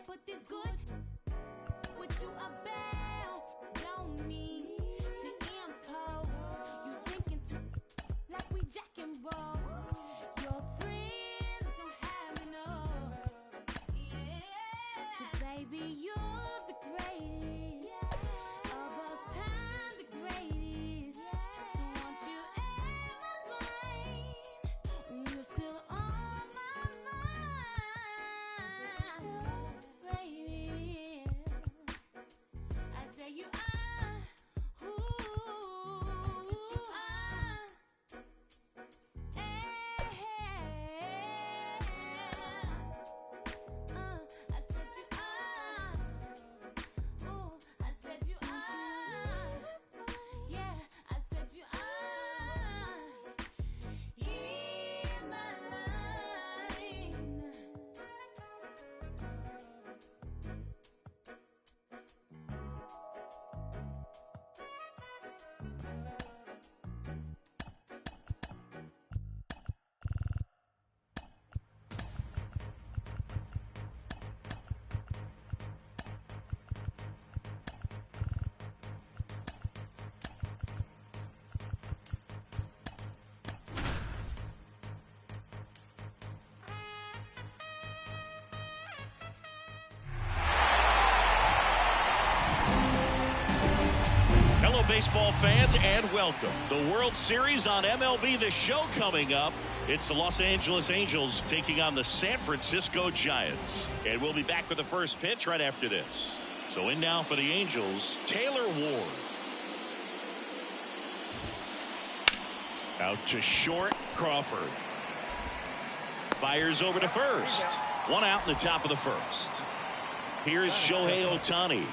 put this good with you about. Don't mean to impose. You thinking too like we Jack and Rose. Your friends don't have enough. Yeah. So baby, you're the greatest of all time, the greatest. So won't you ever mind? You're still on my mind. Greatest. I say you are. Ooh, you are. I said you are. Ooh, I said you are. Yeah, I said you are. Hear my line. Hello, baseball fans, and welcome. The World Series on MLB The Show coming up. It's the Los Angeles Angels taking on the San Francisco Giants. And we'll be back with the first pitch right after this. So in now for the Angels, Taylor Ward. Out to short, Crawford. Fires over to first. One out in the top of the first. Here's Shohei Ohtani.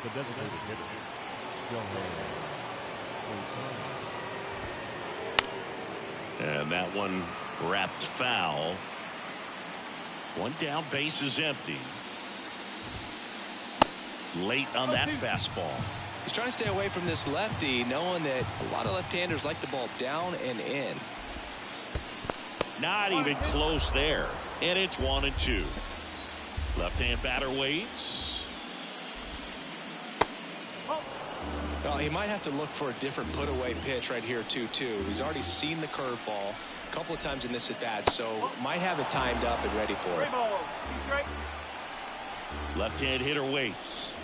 And that one wrapped foul. One down, base is empty. Late on that fastball. He's trying to stay away from this lefty, knowing that a lot of left-handers like the ball down and in. Not even close there. And it's 1-2. Left-hand batter waits. Well, he might have to look for a different put-away pitch right here, 2-2. He's already seen the curveball a couple of times in this at-bat, so might have it timed up and ready for it. Left-hand hitter waits.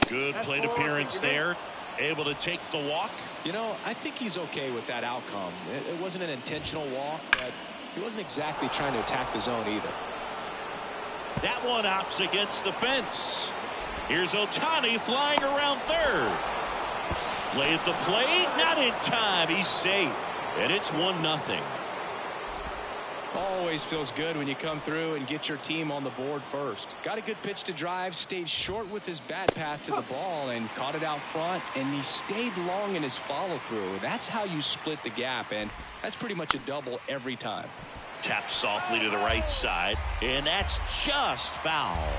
Good plate appearance there. Able to take the walk. You know, I think he's okay with that outcome. It wasn't an intentional walk, but he wasn't exactly trying to attack the zone either. That one opts against the fence. Here's Ohtani flying around third. Play at the plate, not in time. He's safe, and it's 1-0. Always feels good when you come through and get your team on the board first. Got a good pitch to drive, stayed short with his bat path to the ball and caught it out front, and he stayed long in his follow-through. That's how you split the gap, and that's pretty much a double every time. Tapped softly to the right side, and that's just foul.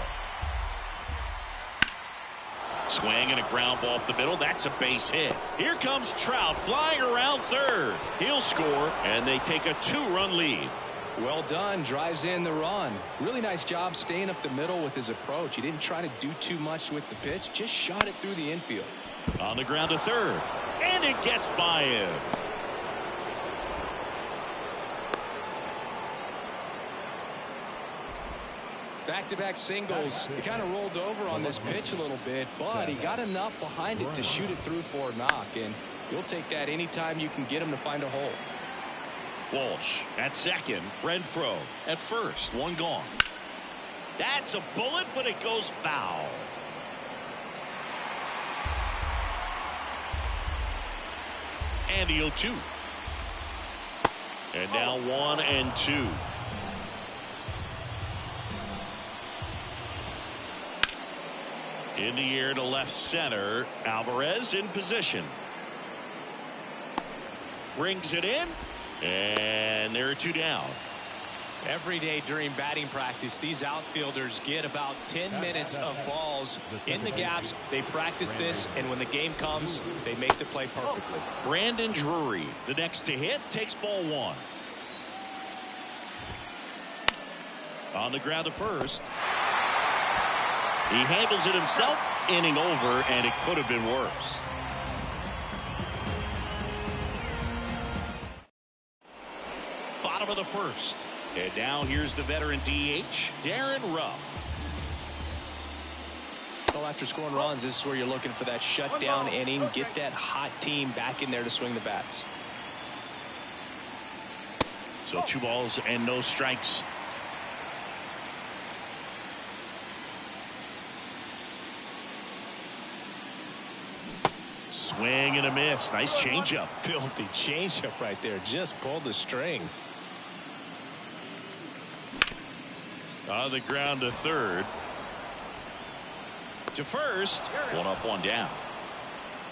Swing and a ground ball up the middle. That's a base hit. Here comes Trout flying around third. He'll score, and they take a 2-run lead. Well done. Drives in the run. Really nice job staying up the middle with his approach. He didn't try to do too much with the pitch. Just shot it through the infield. On the ground to third. And it gets by him. Back-to-back singles. He kind of rolled over on this pitch a little bit, but he got enough behind it to shoot it through for a knock, and you'll take that anytime you can get him to find a hole. Walsh at second. Renfroe at first. One gone. That's a bullet, but it goes foul. And the 0-2. And now 1-2. In the air to left center. Alvarez in position. Brings it in. And there are 2 down. Every day during batting practice, these outfielders get about 10 minutes of balls in the gaps. They practice this, and when the game comes, they make the play perfectly. Brandon Drury, the next to hit, takes ball 1. On the ground to first. He handles it himself, inning over, and it could have been worse. Bottom of the first. And now here's the veteran DH, Darren Ruff. Well, after scoring runs, this is where you're looking for that shutdown inning. Get that hot team back in there to swing the bats. So 2 balls and no strikes. Swing and a miss. Nice changeup. Filthy changeup right there. Just pulled the string. On the ground to third. To first. 1 up, 1 down.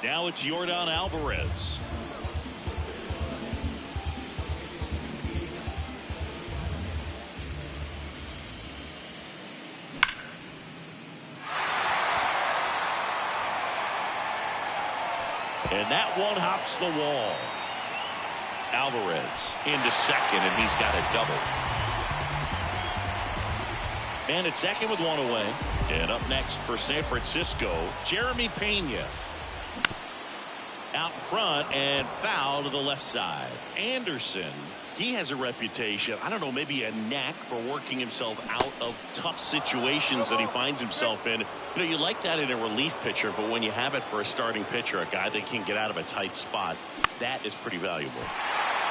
Now it's Yordan Alvarez. And that one hops the wall. Alvarez into second, and he's got a double. And at second with 1 away. And up next for San Francisco, Jeremy Pena. Out front and foul to the left side. Anderson, he has a reputation, I don't know, maybe a knack for working himself out of tough situations that he finds himself in. You know, you like that in a relief pitcher, but when you have it for a starting pitcher, a guy that can get out of a tight spot, that is pretty valuable.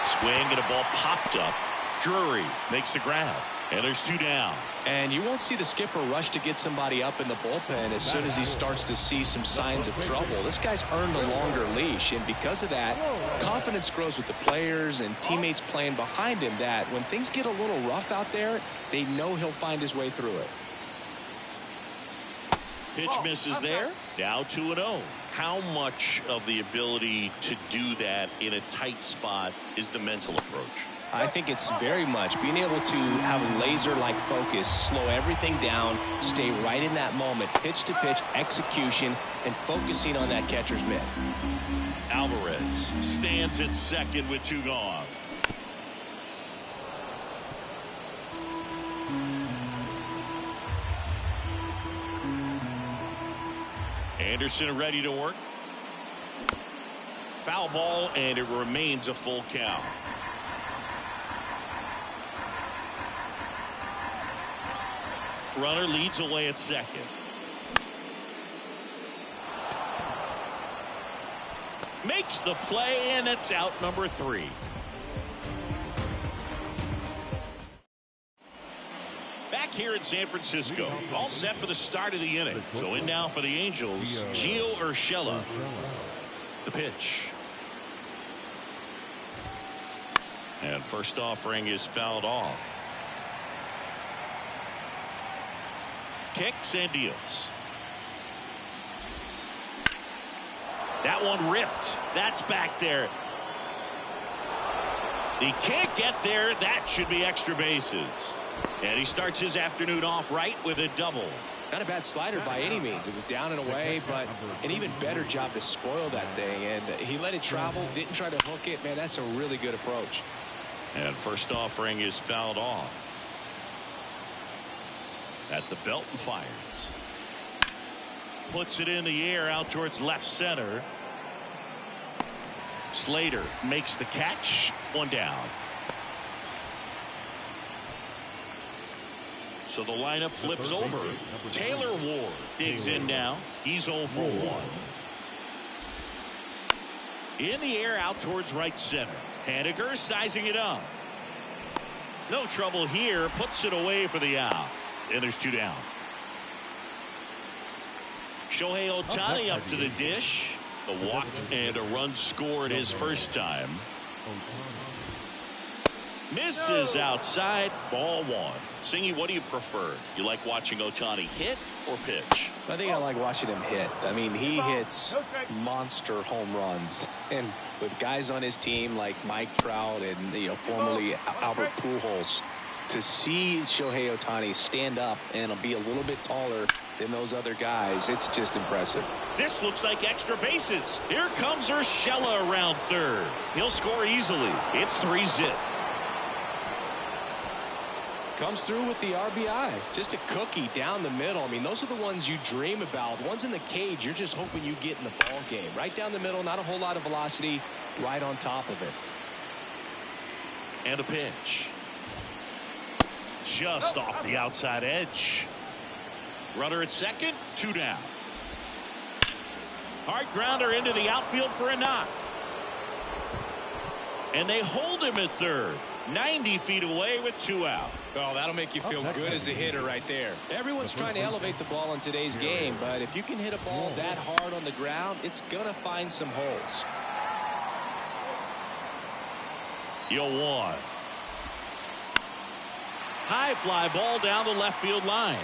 Swing and a ball popped up. Drury makes the grab. And there's 2 down. And you won't see the skipper rush to get somebody up in the bullpen as soon as he starts to see some signs of trouble. This guy's earned a longer leash, and because of that, confidence grows with the players and teammates playing behind him that when things get a little rough out there, they know he'll find his way through it. Pitch misses there. Now 2-0. How much of the ability to do that in a tight spot is the mental approach? I think it's very much being able to have laser-like focus, slow everything down, stay right in that moment, pitch to pitch, execution, and focusing on that catcher's mitt. Alvarez stands at second with 2 gone. Anderson ready to work. Foul ball, and it remains a full count. Runner leads away at second. Makes the play, and it's out number 3. Back here in San Francisco, all set for the start of the inning. So in now for the Angels, Gio Urshela. The pitch. And first offering is fouled off. Kicks and deals. That one ripped. That's back there. He can't get there. That should be extra bases. And he starts his afternoon off right with a double. Not a bad slider by any means. It was down and away, but an even better job to spoil that thing. And he let it travel, didn't try to hook it. Man, that's a really good approach. And first offering is fouled off. At the belt and fires. Puts it in the air out towards left center. Slater makes the catch. 1 down. So the lineup flips over. Taylor Ward digs in now. He's 0 for 1. In the air out towards right center. Haniger sizing it up. No trouble here. Puts it away for the out. And there's 2 down. Shohei Ohtani up to the dish. A walk and a run scored his first time. Misses outside. Ball 1. Singy, what do you prefer? You like watching Ohtani hit or pitch? I think I like watching him hit. I mean, he hits monster home runs. And with guys on his team like Mike Trout and, formerly Albert Pujols, to see Shohei Ohtani stand up and be a little bit taller than those other guys, it's just impressive. This looks like extra bases. Here comes Urshela around third. He'll score easily. It's 3-0. Comes through with the RBI. Just a cookie down the middle. I mean, those are the ones you dream about. Ones in the cage, you're just hoping you get in the ball game. Right down the middle, not a whole lot of velocity, right on top of it. And a pitch. Just off the outside edge. Runner at second, 2 down. Hard grounder into the outfield for a knock. And they hold him at third. 90 feet away with 2 out. Oh, that'll make you feel good as a hitter right there. Everyone's trying to elevate the ball in today's game, but if you can hit a ball that hard on the ground, it's going to find some holes. 0-1. High fly ball down the left field line.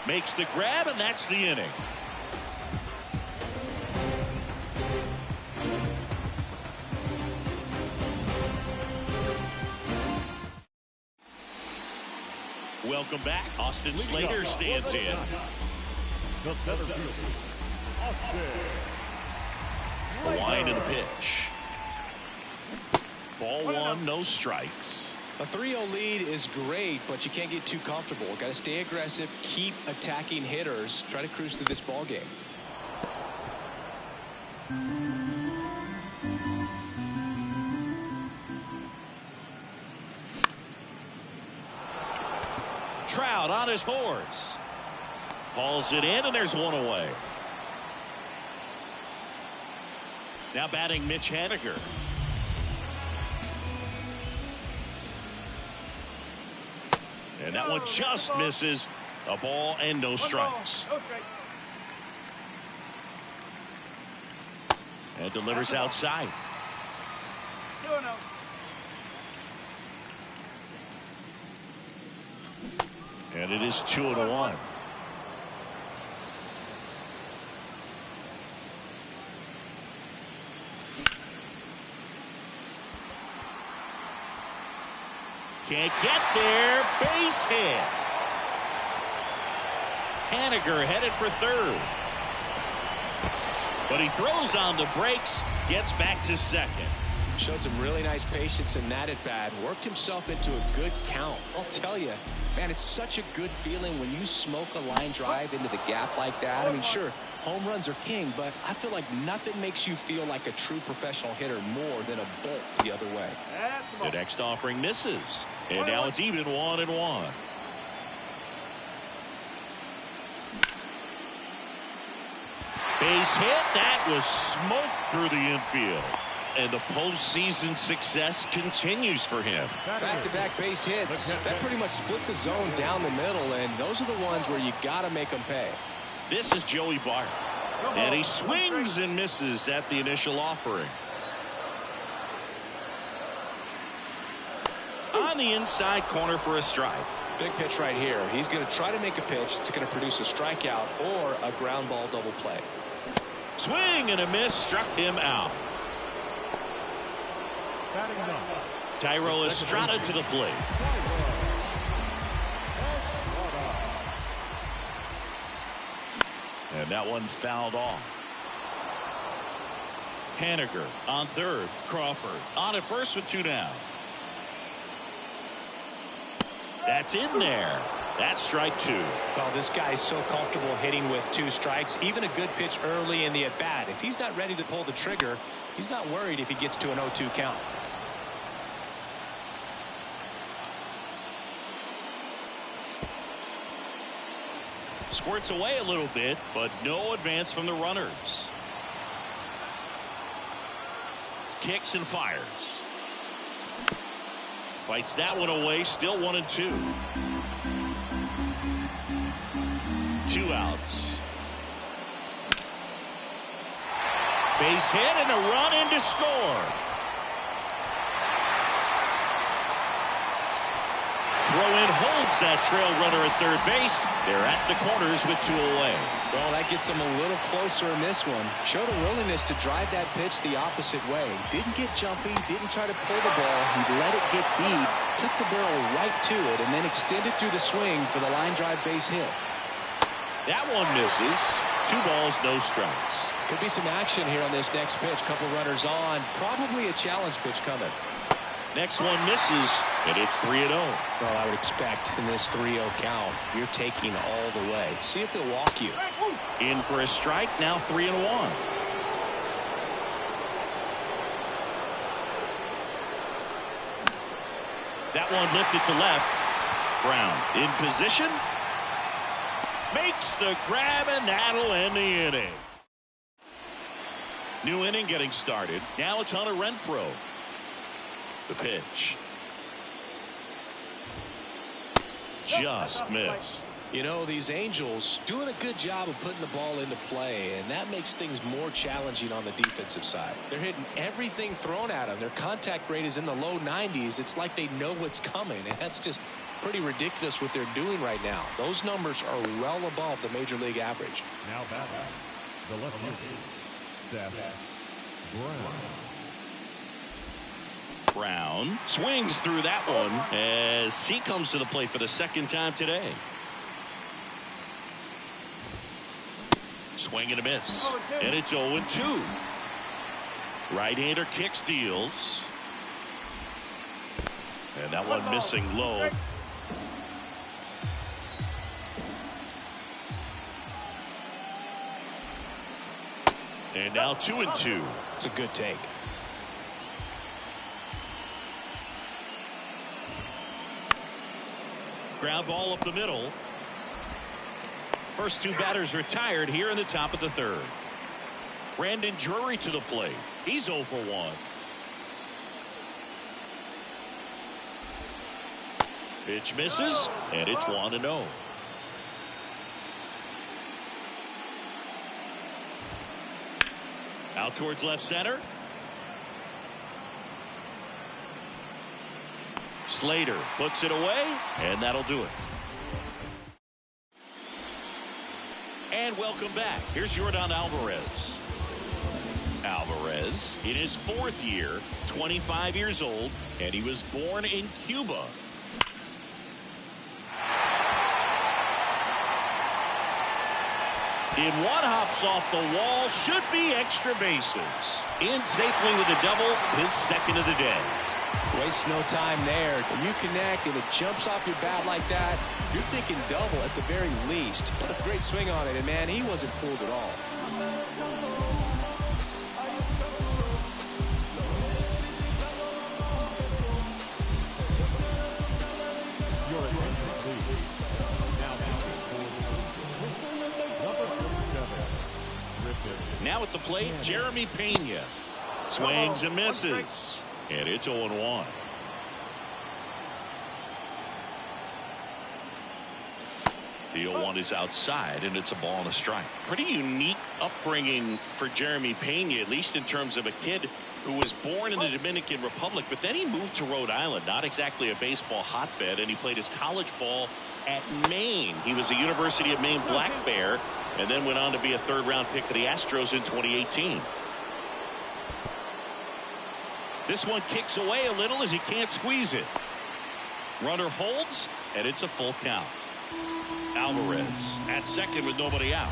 Makes the grab, and that's the inning. Welcome back. Austin Slater stands in. The center fielder, Austin. The wind and the pitch. Ball 1, no strikes. A 3-0 lead is great, but you can't get too comfortable. Got to stay aggressive, keep attacking hitters, try to cruise through this ball game. Trout on his horse. Hauls it in, and there's 1 away. Now batting Mitch Haniger. And that one just misses. A ball and no strikes. And delivers outside. And it is 2-1. Can't get there. Base hit. Haniger headed for third. But he throws on the brakes. Gets back to second. Showed some really nice patience in that at bat. Worked himself into a good count. I'll tell you, man, it's such a good feeling when you smoke a line drive into the gap like that. I mean, sure, home runs are king, but I feel like nothing makes you feel like a true professional hitter more than a bolt the other way. The next offering misses. And now it's even 1-1. Base hit. That was smoked through the infield. And the postseason success continues for him. Back-to-back base hits. That pretty much split the zone down the middle, and those are the ones where you got to make them pay. This is Joey Bart. And he swings and misses at the initial offering. On the inside corner for a strike. Big pitch right here. He's going to try to make a pitch that's going to produce a strikeout or a ground ball double play. Swing and a miss, struck him out. Tyro Estrada to the plate. And that one fouled off. Haniger on third. Crawford on at first with 2 down. That's in there. That's strike 2. Well, this guy's so comfortable hitting with 2 strikes. Even a good pitch early in the at-bat. If he's not ready to pull the trigger, he's not worried if he gets to an 0-2 count. Squirts away a little bit, but no advance from the runners. Kicks and fires. Fights that one away, still 1-2. 2 outs. Base hit and a run in to score. Throw in holds that trail runner at third base. They're at the corners with 2 away. Well, that gets him a little closer in this one. Showed a willingness to drive that pitch the opposite way. Didn't get jumpy, didn't try to pull the ball. He let it get deep, took the barrel right to it, and then extended through the swing for the line drive base hit. That one misses. 2 balls, no strikes. Could be some action here on this next pitch. Couple runners on. Probably a challenge pitch coming. Next one misses, and it's 3-0. Well, I would expect in this 3-0 count, you're taking all the way. See if he'll walk you. In for a strike, now 3-1. That one lifted to left. Brown in position. Makes the grab, and that'll end the inning. New inning getting started. Now it's Hunter Renfroe. The pitch. Just missed. You know, these Angels doing a good job of putting the ball into play, and that makes things more challenging on the defensive side. They're hitting everything thrown at them. Their contact rate is in the low 90s. It's like they know what's coming, and that's just pretty ridiculous what they're doing right now. Those numbers are well above the major league average. Now batting, the left fielder, Seth Brown. Brown swings through that one as he comes to the plate for the second time today. Swing and a miss, and it's 0-2. Right-hander kicks, deals, and that one missing low. And now 2-2. It's a good take. Ground ball up the middle. First two batters retired here in the top of the third. Brandon Drury to the plate. He's 0 for 1. Pitch misses, and it's 1-0. Out towards left center. Slater puts it away, and that'll do it. And welcome back. Here's Yordan Alvarez. Alvarez in his 4th year, 25 years old, and he was born in Cuba. In one, hops off the wall, should be extra bases. In safely with a double, his second of the day. Waste no time there. When you connect and it jumps off your bat like that, you're thinking double at the very least. What a great swing on it, and man, he wasn't fooled at all. Your attention, please. Now number 47. Now at the plate, Jeremy Pena. Swings and misses. And it's 0-1. The 0-1 is outside, and it's a ball and a strike. Pretty unique upbringing for Jeremy Pena, at least in terms of a kid who was born in the Dominican Republic, but then he moved to Rhode Island, not exactly a baseball hotbed, and he played his college ball at Maine. He was a University of Maine Black Bear, and then went on to be a third-round pick of the Astros in 2018. This one kicks away a little as he can't squeeze it. Runner holds, and it's a full count. Alvarez at second with nobody out.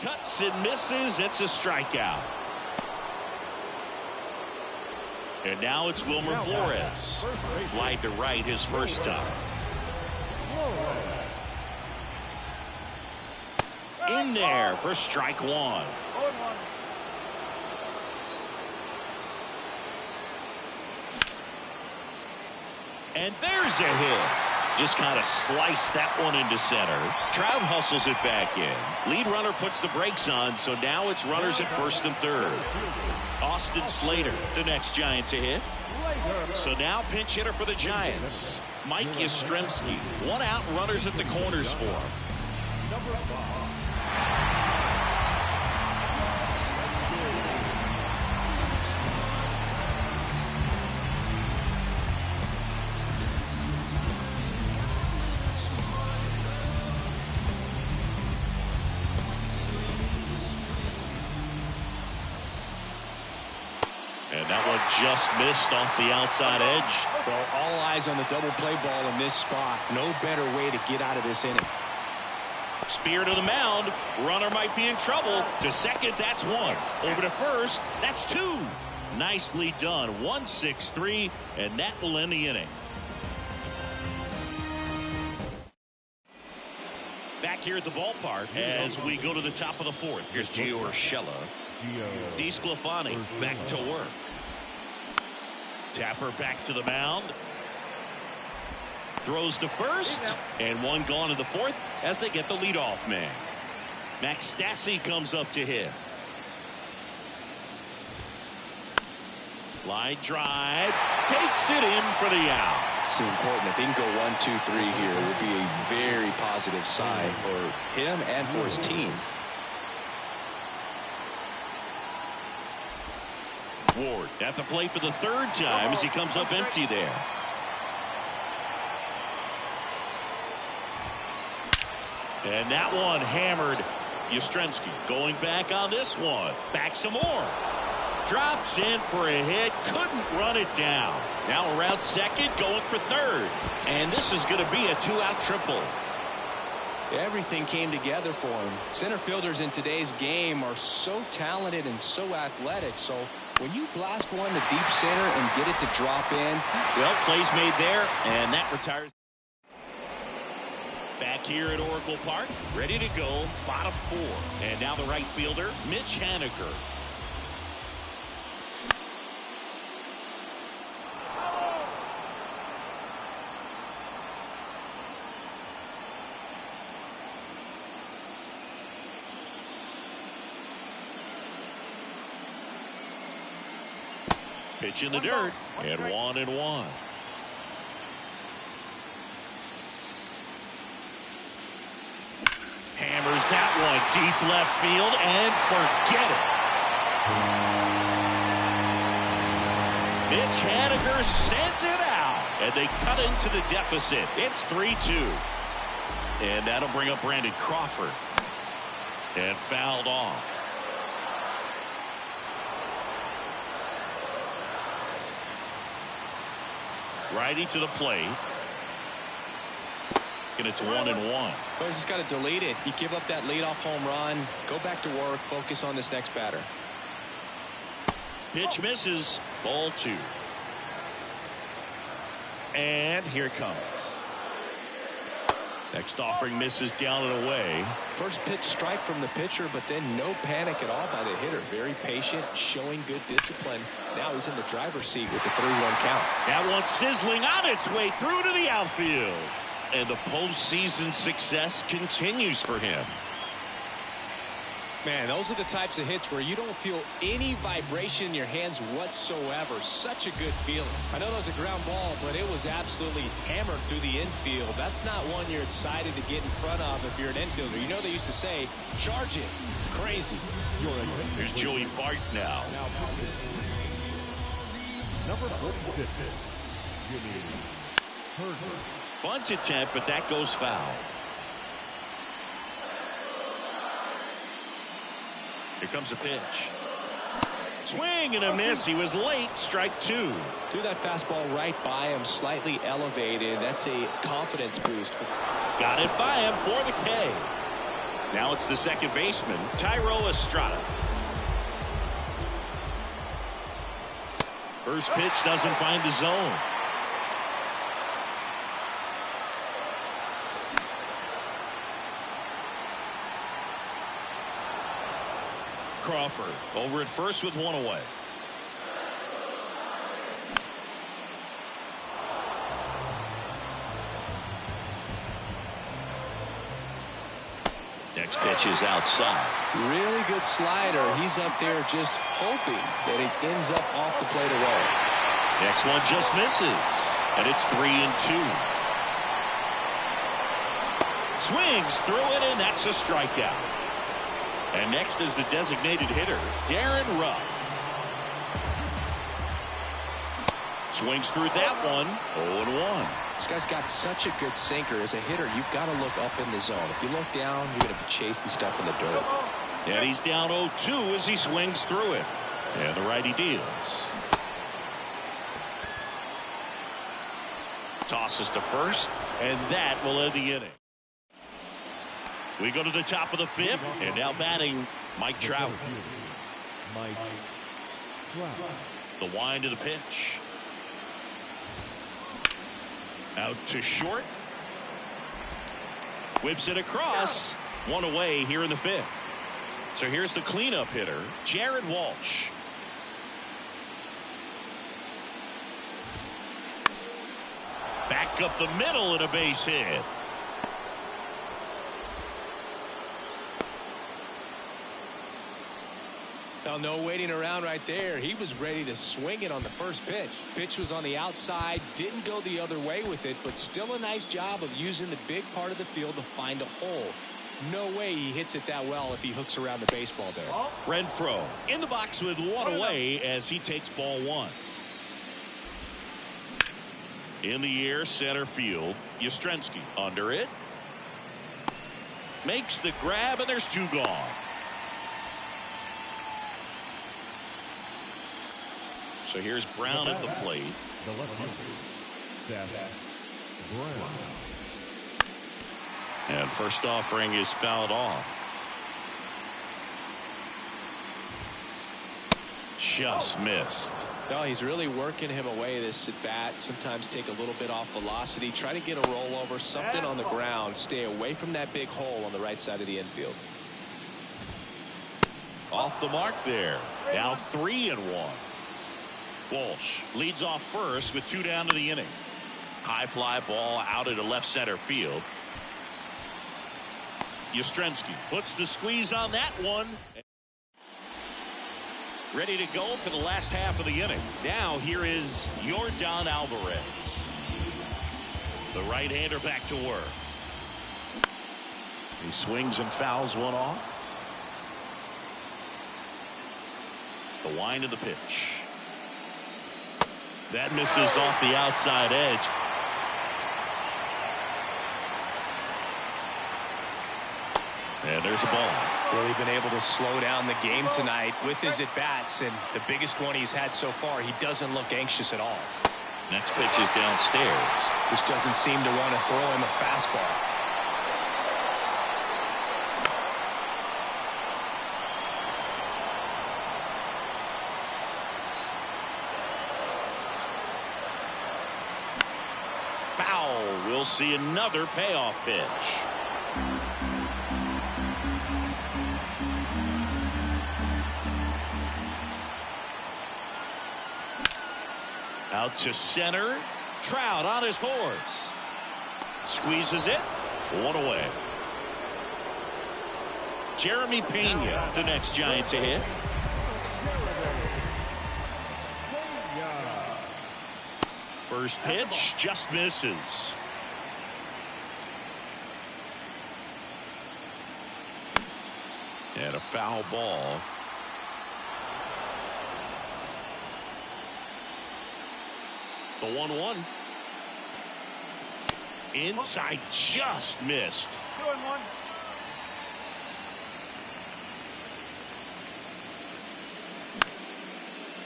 Cuts and misses. It's a strikeout. And now it's Wilmer Flores. Fly to right his first time. In there for strike one. And there's a hit. Just kind of sliced that one into center. Trout hustles it back in. Lead runner puts the brakes on, so now it's runners at first and third. Austin Slater, the next Giant to hit. So now pinch hitter for the Giants, Mike Yastrzemski. One out, runners at the corners for him. And that one just missed off the outside edge. Well, all eyes on the double play ball in this spot. No better way to get out of this inning. Spear to the mound. Runner might be in trouble. To second, that's one. Over to first, that's two. Nicely done. 1-6-3, and that will end the inning. Back here at the ballpark as we go to the top of the fourth. Here's Gio Urshela. DeSclafani back to work. Tapper back to the mound. Throws to first, and one gone in the fourth as they get the leadoff man. Max Stassi comes up to hit. Line drive, takes it in for the out. It's important. If he can go 1, 2, 3 here, it would be a very positive sign for him and for his team. Ward at the plate for the third time as he comes up empty there. And that one hammered. Yastrzemski going back on this one. Back some more. Drops in for a hit. Couldn't run it down. Now around second, going for third. And this is going to be a 2-out triple. Everything came together for him. Center fielders in today's game are so talented and so athletic. So when you blast one to deep center and get it to drop in. Well, plays made there, and that retires. Back here at Oracle Park, ready to go, bottom four. And now the right fielder, Mitch Haniger. Pitch in the dirt, and 1-1. Hammers that one deep left field and forget it. Mitch Haniger sends it out, and they cut into the deficit. It's 3-2. And that'll bring up Brandon Crawford. And fouled off. Righty to the plate. And it's 1-1. Well, you just got to delete it. You give up that leadoff home run. Go back to work. Focus on this next batter. Pitch misses. Ball 2. And here it comes. Next offering misses down and away. First pitch strike from the pitcher, but then no panic at all by the hitter. Very patient, showing good discipline. Now he's in the driver's seat with the 3-1 count. That one sizzling on its way through to the outfield. And the postseason success continues for him. Man, those are the types of hits where you don't feel any vibration in your hands whatsoever. Such a good feeling. I know that was a ground ball, but it was absolutely hammered through the infield. That's not one you're excited to get in front of if you're an infielder. You know they used to say, charge it. Crazy. Here's Joey Bart now. Number 46, Jimmy Herder. Bunt attempt, but that goes foul. Here comes a pitch. Swing and a miss. He was late. Strike 2. Threw that fastball right by him, slightly elevated. That's a confidence boost. Got it by him for the K. Now it's the second baseman, Thairo Estrada. First pitch doesn't find the zone. Crawford over at first with one away. Next pitch is outside. Really good slider. He's up there just hoping that it ends up off the plate away. Next one just misses. And it's 3-2. Swings through it, and that's a strikeout. And next is the designated hitter, Darren Ruff. Swings through that one, 0-1. This guy's got such a good sinker. As a hitter, you've got to look up in the zone. If you look down, you're going to be chasing stuff in the dirt. And he's down 0-2 as he swings through it. And the righty deals. Tosses to first, and that will end the inning. We go to the top of the fifth, and now batting Mike Trout. Mike Trout. The wind of the pitch. Out to short. Whips it across. One away here in the fifth. So here's the cleanup hitter, Jared Walsh. Back up the middle and a base hit. Well, no waiting around right there. He was ready to swing it on the first pitch. Pitch was on the outside, didn't go the other way with it, but still a nice job of using the big part of the field to find a hole. No way he hits it that well if he hooks around the baseball there. Renfroe in the box with one away as he takes ball one. In the air, center field. Yastrzemski under it. Makes the grab, and there's two gone. So here's Brown at the plate. The left fielder, Seth Brown. And first offering is fouled off. Just missed. No, he's really working him away this at bat. Sometimes take a little bit off velocity. Try to get a rollover, something on the ground. Stay away from that big hole on the right side of the infield. Off the mark there. Now 3-1. Walsh leads off first with 2 down to the inning. High fly ball out into left center field. Yastrzemski puts the squeeze on that one. Ready to go for the last half of the inning. Now here is Yordan Alvarez. The right-hander back to work. He swings and fouls one off. The wind of the pitch. That misses off the outside edge. And there's a ball. Really been able to slow down the game tonight with his at-bats, and the biggest one he's had so far. He doesn't look anxious at all. Next pitch is downstairs. Just doesn't seem to want to throw him a fastball. Foul. We'll see another payoff pitch. Out to center. Trout on his horse. Squeezes it. One away. Jeremy Pena, the next Giant to hit. First pitch just misses. And a foul ball. The 1-1. Inside, just missed. 2-1.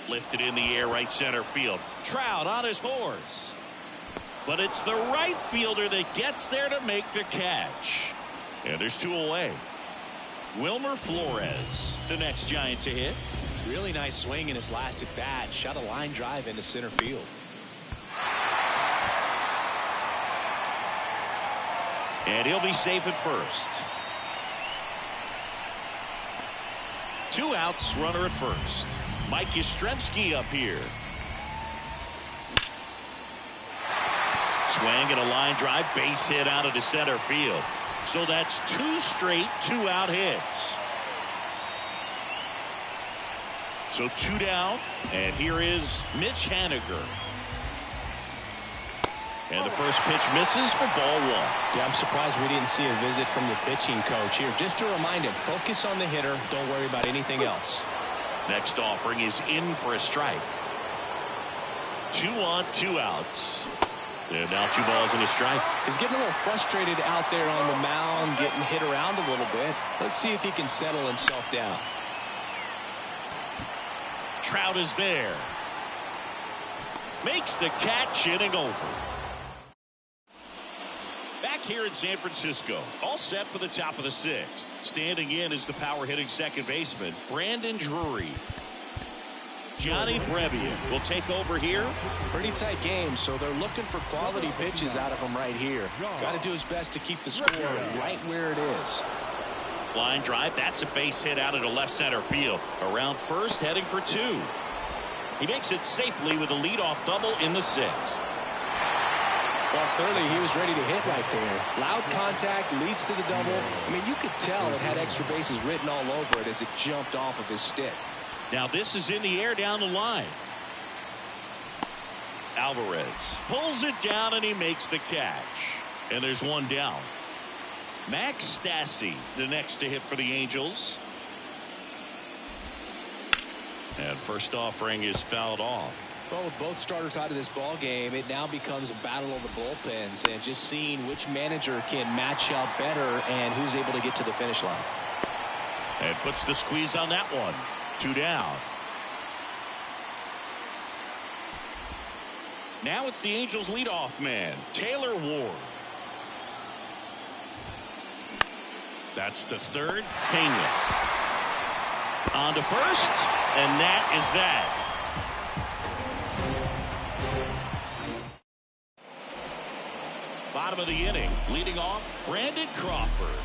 Lifted in the air, right center field. Trout on his horse. But it's the right fielder that gets there to make the catch. And there's 2 away. Wilmer Flores, the next Giant to hit. Really nice swing in his last at bat. Shot a line drive into center field. And he'll be safe at first. 2 outs, runner at first. Mike Yastrzemski up here. Swing and a line drive, base hit out of the center field. So that's 2 straight 2-out hits. So 2 down, and here is Mitch Haniger. And the first pitch misses for ball 1. Yeah, I'm surprised we didn't see a visit from the pitching coach here. Just to remind him, focus on the hitter. Don't worry about anything else. Next offering is in for a strike. 2 on, 2 outs. And now 2 balls and a strike. He's getting a little frustrated out there on the mound, getting hit around a little bit. Let's see if he can settle himself down. Trout is there. Makes the catch, inning over. Back here in San Francisco, all set for the top of the 6th. Standing in is the power hitting second baseman, Brandon Drury. Johnny Brevian will take over here. Pretty tight game, so they're looking for quality pitches out of him right here. Got to do his best to keep the score right where it is. Line drive. That's a base hit out into left center field. Around first, heading for 2. He makes it safely with a leadoff double in the 6th. Well, clearly he was ready to hit right there. Loud contact leads to the double. I mean, you could tell it had extra bases written all over it as it jumped off of his stick. Now this is in the air down the line. Alvarez pulls it down and he makes the catch. And there's one down. Max Stassi, the next to hit for the Angels. And first offering is fouled off. Well, with both starters out of this ball game, it now becomes a battle of the bullpens and just seeing which manager can match up better and who's able to get to the finish line. And puts the squeeze on that one. 2 down. Now it's the Angels leadoff man, Taylor Ward. That's to third. Pena on to first, and that is that. Bottom of the inning, leading off, Brandon Crawford.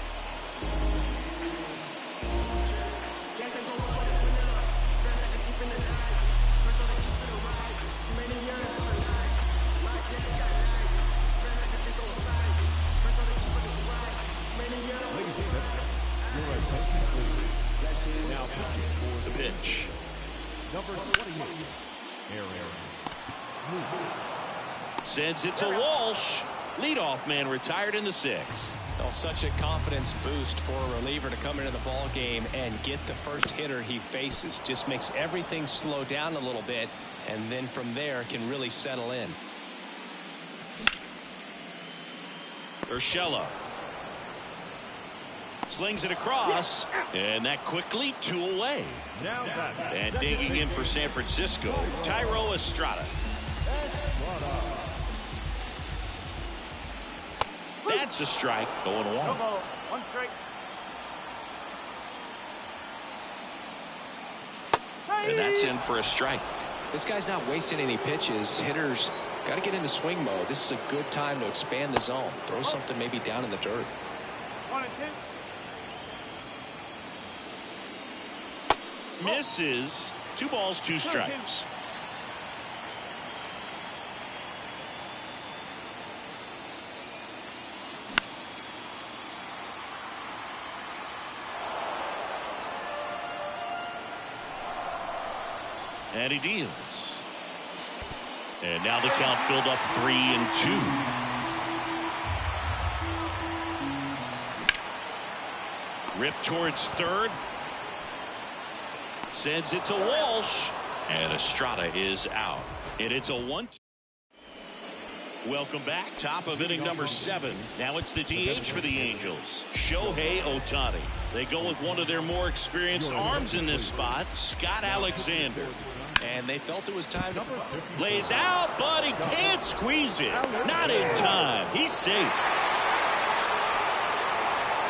Now pitching for The pitch. number 28, Aaron. Sends it to Walsh. Leadoff man retired in the 6th. Well, such a confidence boost for a reliever to come into the ball game and get the first hitter he faces. Just makes everything slow down a little bit, and then from there can really settle in. Urshela slings it across, and that quickly 2 away. Now And digging in for San Francisco, Thairo Estrada. That's a strike. Going 1. 1 strike. And that's in for a strike. This guy's not wasting any pitches. Hitters got to get into swing mode. This is a good time to expand the zone. Throw something maybe down in the dirt. 1 and 2. Misses. 2 balls, 2 strikes. And he deals. And now the count filled up 3-2. Rip towards third. Sends it to Walsh. And Estrada is out. And it's a 1. Welcome back. Top of inning number 7. Now it's the DH for the Angels, Shohei Ohtani. They go with one of their more experienced arms in this spot, Scott Alexander. And they felt it was time to Lays out, but he can't squeeze it. Not in time. He's safe.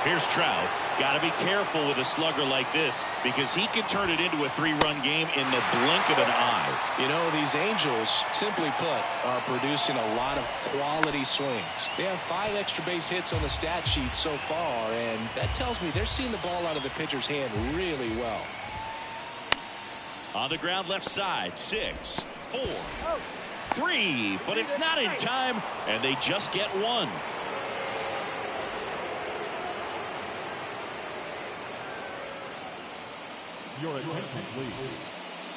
Here's Trout. Got to be careful with a slugger like this because he could turn it into a 3-run game in the blink of an eye. You know, these Angels, simply put, are producing a lot of quality swings. They have 5 extra base hits on the stat sheet so far, and that tells me they're seeing the ball out of the pitcher's hand really well. On the ground left side, 6, 4, 3, but it's not in time, and they just get 1. Your attention, please.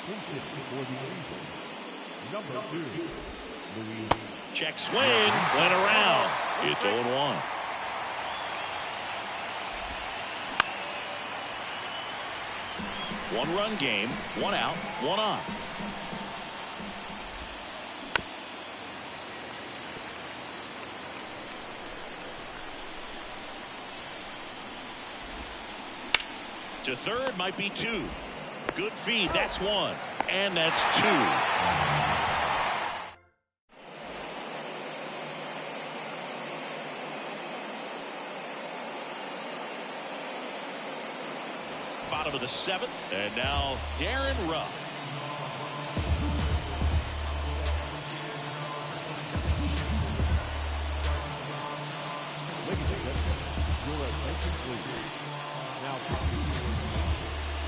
Pitching for the Angels, number 2, Louis. Check swing, went around. It's 0-1. One-run game, 1 out, 1 on. To third might be 2. Good feed, that's 1. And that's 2. Bottom of the 7th, and now Darren Ruff.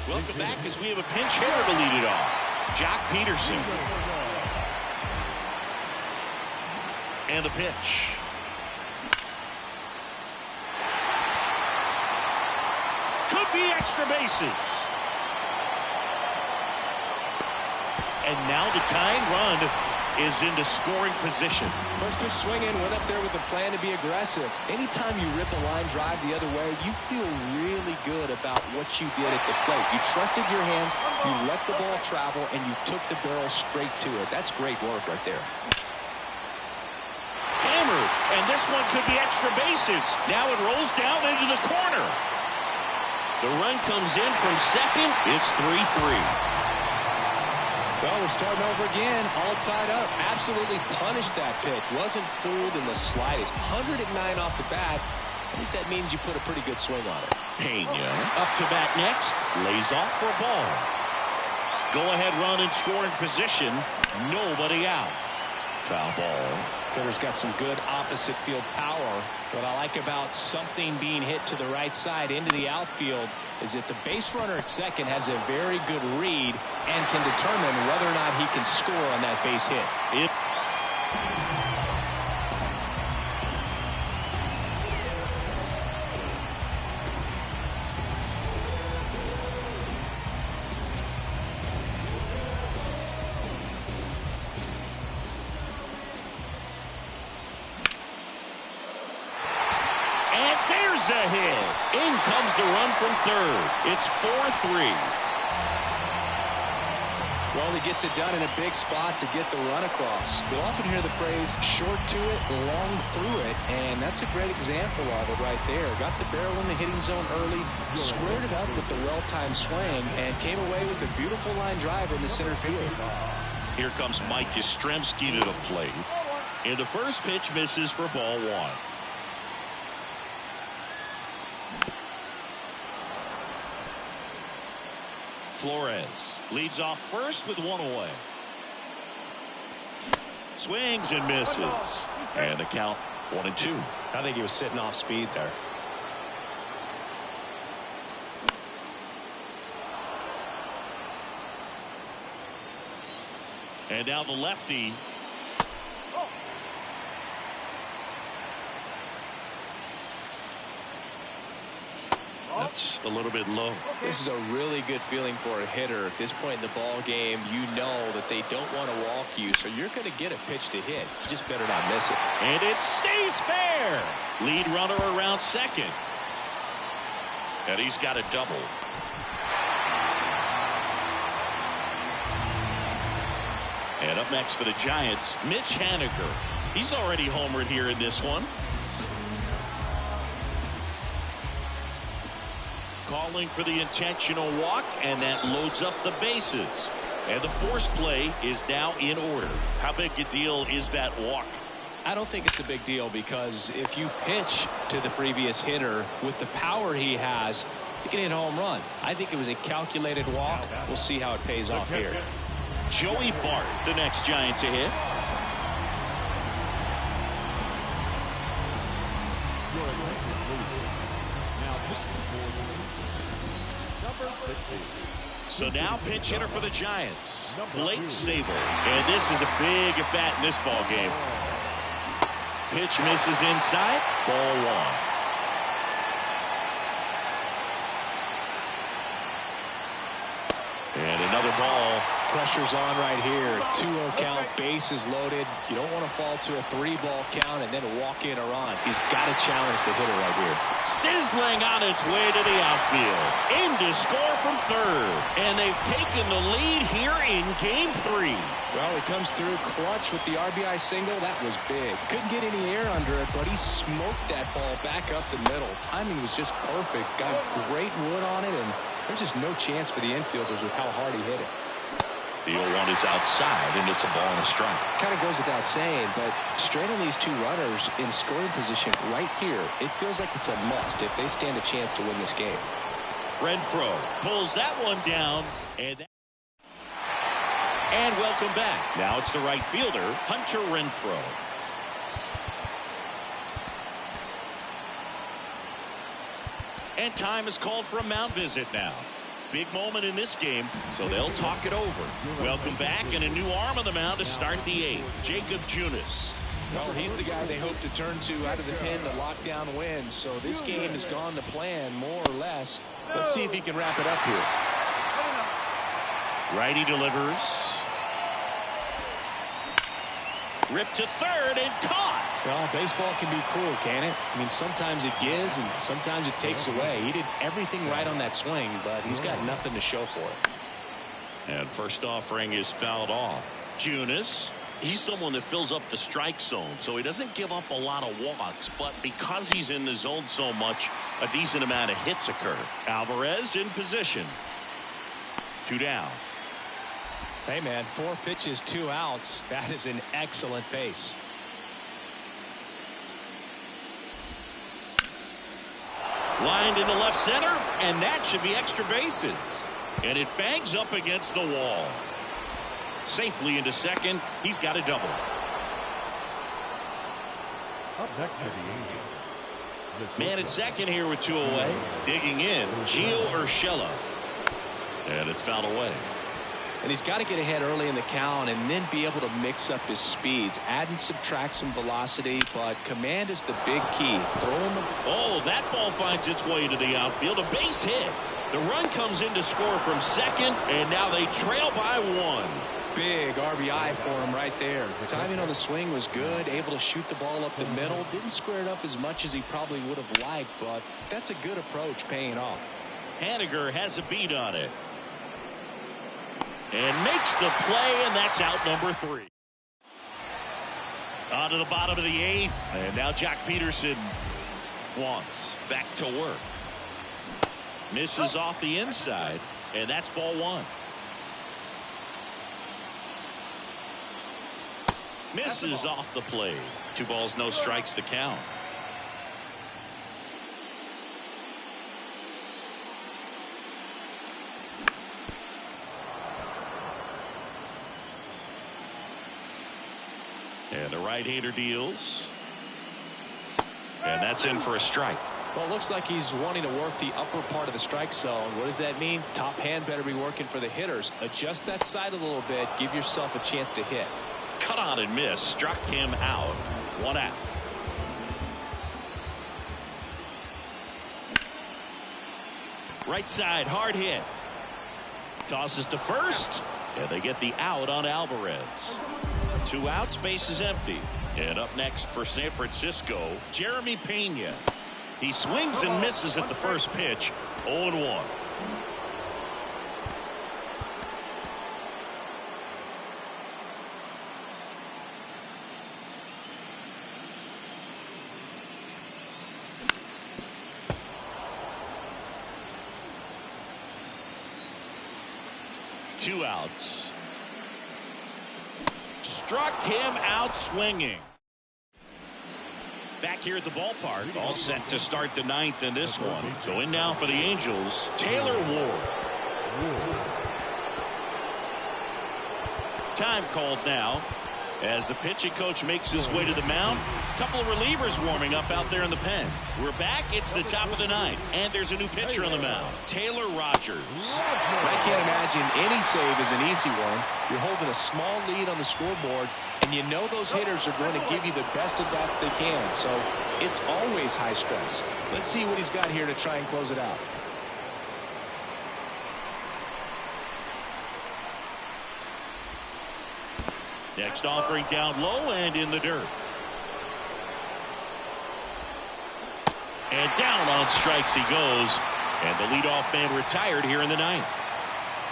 Welcome back as we have a pinch hitter to lead it off. Jock Peterson. And the pitch. Could be extra bases. And now the tying run is into scoring position. First pitch swinging, went up there with a plan to be aggressive. Anytime you rip a line drive the other way, you feel really good about what you did at the plate. You trusted your hands, you let the ball travel, and you took the barrel straight to it. That's great work right there. Hammered, and this one could be extra bases. Now it rolls down into the corner. The run comes in from second. It's 3-3. Well, we're starting over again, all tied up. Absolutely punished that pitch. Wasn't fooled in the slightest. 109 off the bat. I think that means you put a pretty good swing on it. Pena up to bat next. Lays off for a ball. Go-ahead run in scoring position. Nobody out. Foul ball. Hitter's got some good opposite field power. What I like about something being hit to the right side into the outfield is that the base runner at second has a very good read and can determine whether or not he can score on that base hit. A hit. In comes the run from third. It's 4-3. Well, he gets it done in a big spot to get the run across. You'll often hear the phrase short to it, long through it, and that's a great example of it right there. Got the barrel in the hitting zone early, squared it up with the well-timed swing, and came away with a beautiful line drive in the center field. Here comes Mike Yastrzemski to the plate. And the first pitch misses for ball one. Flores leads off first with one away. Swings and misses. And the count 1-2. I think he was sitting off speed there. And now the lefty. That's a little bit low. This is a really good feeling for a hitter. At this point in the ball game, you know that they don't want to walk you, so you're going to get a pitch to hit. You just better not miss it. And it stays fair. Lead runner around second. And he's got a double. And up next for the Giants, Mitch Haniger. He's already homered here in this one. Calling for the intentional walk, and that loads up the bases. And the force play is now in order. How big a deal is that walk? I don't think it's a big deal, because if you pitch to the previous hitter with the power he has, you can hit a home run. I think it was a calculated walk. We'll see how it pays off here. Joey Bart, the next Giant to hit. So now pinch hitter for the Giants, Blake Sable. And this is a big at bat in this ball game. Pitch misses inside, ball one. And another ball. Pressure's on right here. 2-0 count, bases loaded. You don't want to fall to a 3-ball count and then walk in or on. He's got to challenge the hitter right here. Sizzling on its way to the outfield. In to score from third. And they've taken the lead here in game 3. Well, he comes through clutch with the RBI single. That was big. Couldn't get any air under it, but he smoked that ball back up the middle. Timing was just perfect. Got great wood on it, and there's just no chance for the infielders with how hard he hit it. The 0-1 is outside, and it's a ball and a strike. Kind of goes without saying, but straight on these two runners in scoring position right here, it feels like it's a must if they stand a chance to win this game. Renfroe pulls that one down, and welcome back. Now it's the right fielder, Hunter Renfroe. And time is called for a mound visit now. Big moment in this game, so they'll talk it over. Welcome back, and a new arm on the mound to start the 8th. Jacob Junis. Well, he's the guy they hope to turn to out of the pen to lock down wins. So this game has gone to plan, more or less. Let's see if he can wrap it up here. Righty delivers. Ripped to third and caught. Well, baseball can be cruel, can it? I mean, sometimes it gives and sometimes it takes away. He did everything right on that swing, but he's got nothing to show for it. And first offering is fouled off. Junis, he's someone that fills up the strike zone, so he doesn't give up a lot of walks, but because he's in the zone so much, a decent amount of hits occur. Alvarez in position. 2 down. Hey, man, 4 pitches, 2 outs. That is an excellent pace. Lined into left center, and that should be extra bases. And it bangs up against the wall. Safely into second. He's got a double. Up next for the Angels. Man at second here with 2 away. Digging in, Gio Urshela. And it's fouled away. And he's got to get ahead early in the count and then be able to mix up his speeds. Add and subtract some velocity, but command is the big key. Throw him. Oh, that ball finds its way to the outfield. A base hit. The run comes in to score from second, and now they trail by 1. Big RBI for him right there. Timing on the swing was good. Able to shoot the ball up the middle. Didn't square it up as much as he probably would have liked, but that's a good approach paying off. Haniger has a beat on it. And makes the play, and that's out number 3. On to the bottom of the 8th, and now Jack Peterson wants back to work. Misses off the inside, and that's ball 1. Misses off the plate. 2 balls, no strikes to count. And the right-hander deals. And that's in for a strike. Well, it looks like he's wanting to work the upper part of the strike zone. What does that mean? Top hand better be working for the hitters. Adjust that side a little bit. Give yourself a chance to hit. Cut on and miss. Struck him out. 1 out. Right side, hard hit. Tosses to first. And they get the out on Alvarez. 2 outs, base is empty. And up next for San Francisco, Jeremy Pena. He swings and misses at the first pitch. 0-1. Two outs. Struck him out swinging. Back here at the ballpark, all set to start the 9th in this one. So in now for the Angels, Taylor Ward. Time called now as the pitching coach makes his way to the mound. A couple of relievers warming up out there in the pen. We're back. It's the top of the 9th, and there's a new pitcher on the mound, Taylor Rogers. I can't imagine any save is an easy one. You're holding a small lead on the scoreboard, and you know those hitters are going to give you the best at bats they can. So it's always high stress. Let's see what he's got here to try and close it out. Next offering down low and in the dirt. And down on strikes he goes. And the leadoff man retired here in the 9th.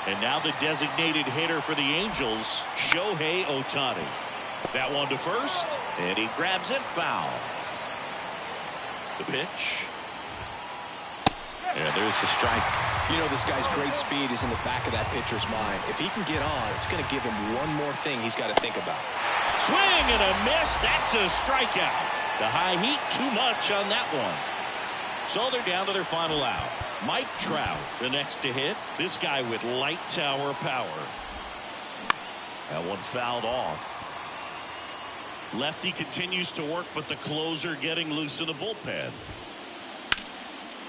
And now the designated hitter for the Angels, Shohei Ohtani. That one to first, and he grabs it foul. The pitch. And there's the strike. You know, this guy's great speed is in the back of that pitcher's mind. If he can get on, it's going to give him one more thing he's got to think about. Swing and a miss. That's a strikeout. The high heat, too much on that one. So they're down to their final out. Mike Trout, the next to hit. This guy with light tower power. That one fouled off. Lefty continues to work, but the closer getting loose in the bullpen.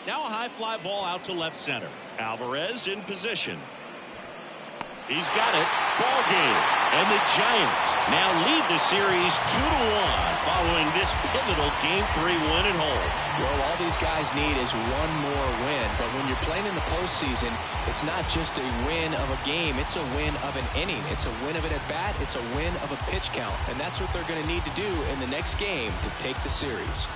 Now a high fly ball out to left center. Alvarez in position. He's got it. Ball game. And the Giants now lead the series 2-1 following this pivotal Game 3 win at home. Well, all these guys need is one more win. But when you're playing in the postseason, it's not just a win of a game. It's a win of an inning. It's a win of an at-bat. It's a win of a pitch count. And that's what they're going to need to do in the next game to take the series.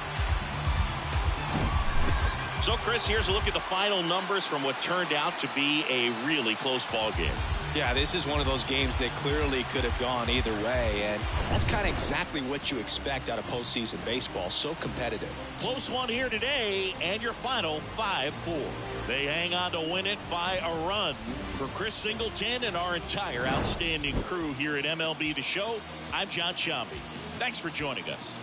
So, Chris, here's a look at the final numbers from what turned out to be a really close ball game. Yeah, this is one of those games that clearly could have gone either way, and that's kind of exactly what you expect out of postseason baseball. So competitive. Close one here today, and your final 5-4. They hang on to win it by a run. For Chris Singleton and our entire outstanding crew here at MLB The Show, I'm John Shambi. Thanks for joining us.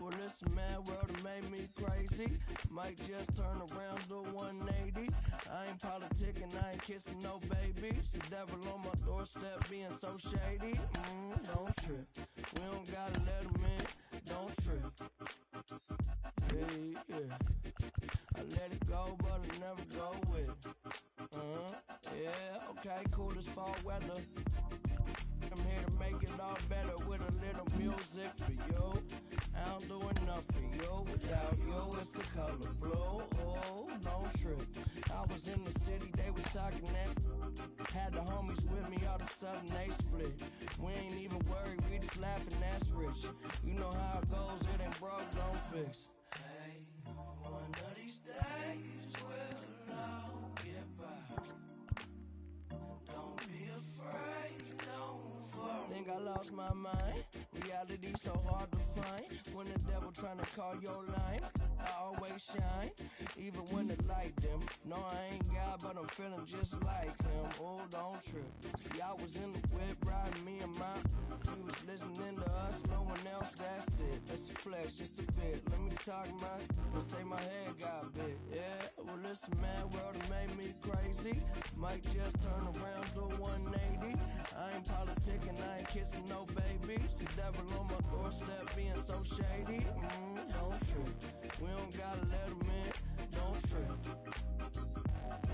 Well, this mad world that made me crazy. Might just turn around to 180. I ain't politicking, I ain't kissing no babies. The devil on my doorstep being so shady. Don't trip. We don't gotta let him in. Don't trip. Yeah. I let it go, but I never go with it. Yeah, okay, cool as fall weather. I'm here to make it all better with a little music for you. I don't do enough for you. Without you, it's the color blue. Oh, don't trip. I was in the city, they was talking that. Had the homies with me, all of a sudden they split. We ain't even worried, we just laughing, that's rich. You know how it goes, it ain't broke, don't fix. Hey, one of these days we'll all get by. Don't be afraid, don't fall. Think I lost my mind. Reality so hard to find. When the devil tryna call your line, I always shine, even when the light dim. No, I ain't God, but I'm feeling just like him. Oh, don't trip. See, I was in the whip, riding me and my. We was listening to us, no one else, that's it. Let's flex just a bit. Let me talk let's say my head got big. Yeah, well, this mad world that made me crazy. Might just turn around to 180. I ain't politicking, I ain't kissing no babies. The devil on my doorstep being so shady. Don't trip. We don't gotta let him in. Don't trip.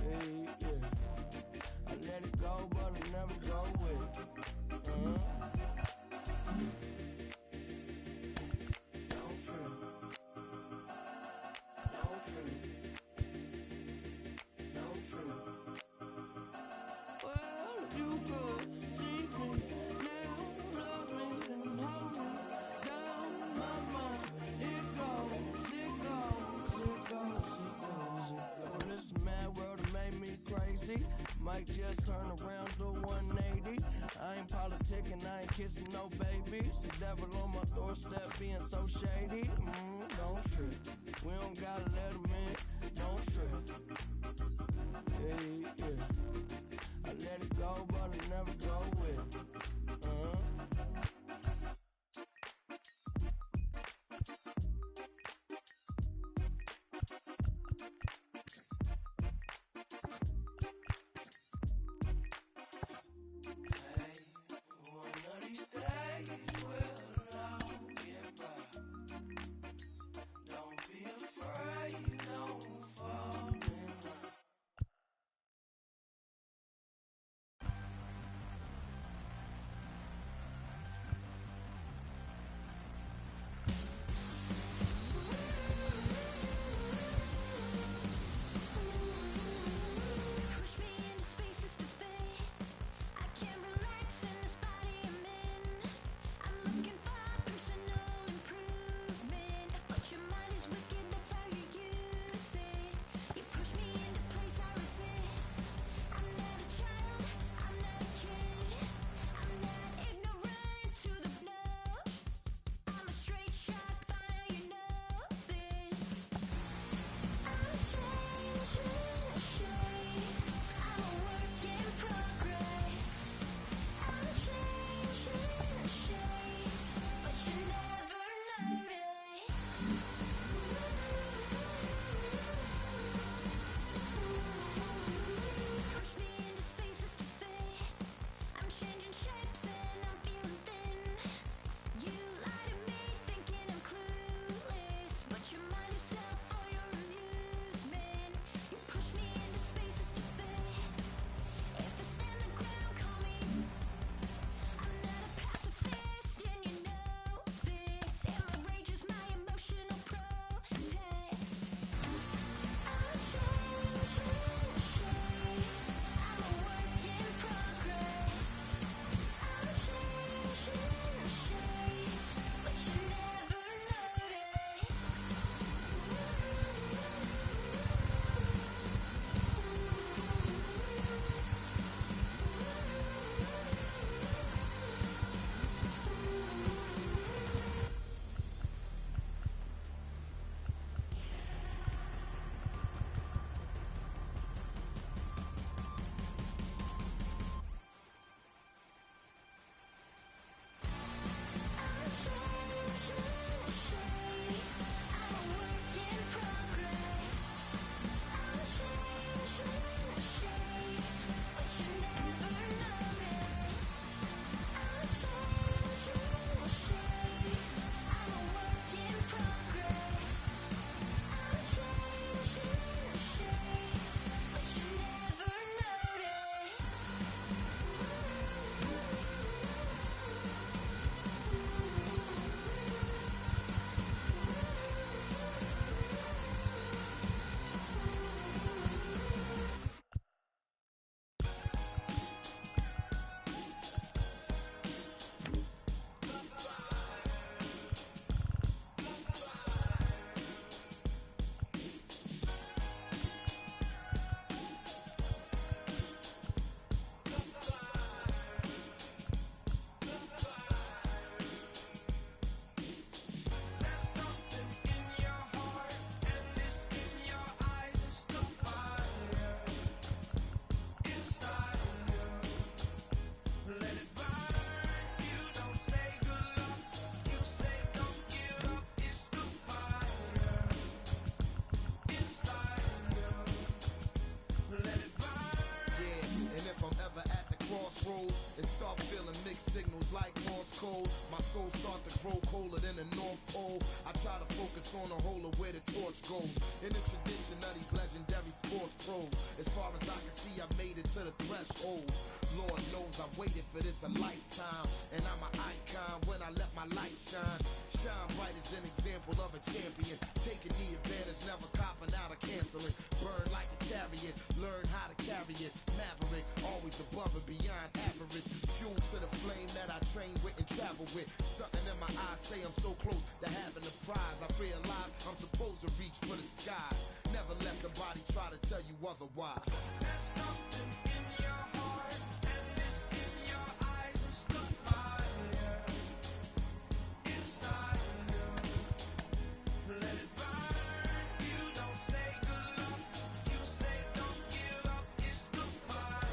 Yeah. I let it go, but I never go with it. Don't trip. Don't trip. Don't trip. Well, if you could see me now, love me, then hold me down. My mind, it goes. Well, this mad world that made me crazy. Might just turn around to 180. I ain't politicking, I ain't kissing no babies. The devil on my doorstep being so shady. Don't trip. We don't gotta let him in. Don't trip. Yeah. I let it go, but I never go with it. out feeling mixed signals like Morse code. My soul start to grow colder than the North Pole. I try to focus on the whole of where the torch goes. In the tradition of these legendary sports pros, as far as I can see, I made it to the threshold. Lord knows I waited for this a lifetime, and I'm an icon when I let my light shine. Shine bright as an example of a champion, taking the advantage, never copping out or canceling. Burn like a chariot, learn how to carry it. Maverick, always above and beyond average. Fuel to the flame that I train with and travel with. Something in my eyes say I'm so close to having the prize. I realize I'm supposed to reach for the skies. Never let somebody try to tell you otherwise. There's something in your heart, and it's in your eyes. It's the fire inside of you. Let it burn. You don't say good luck, you say don't give up. It's the fire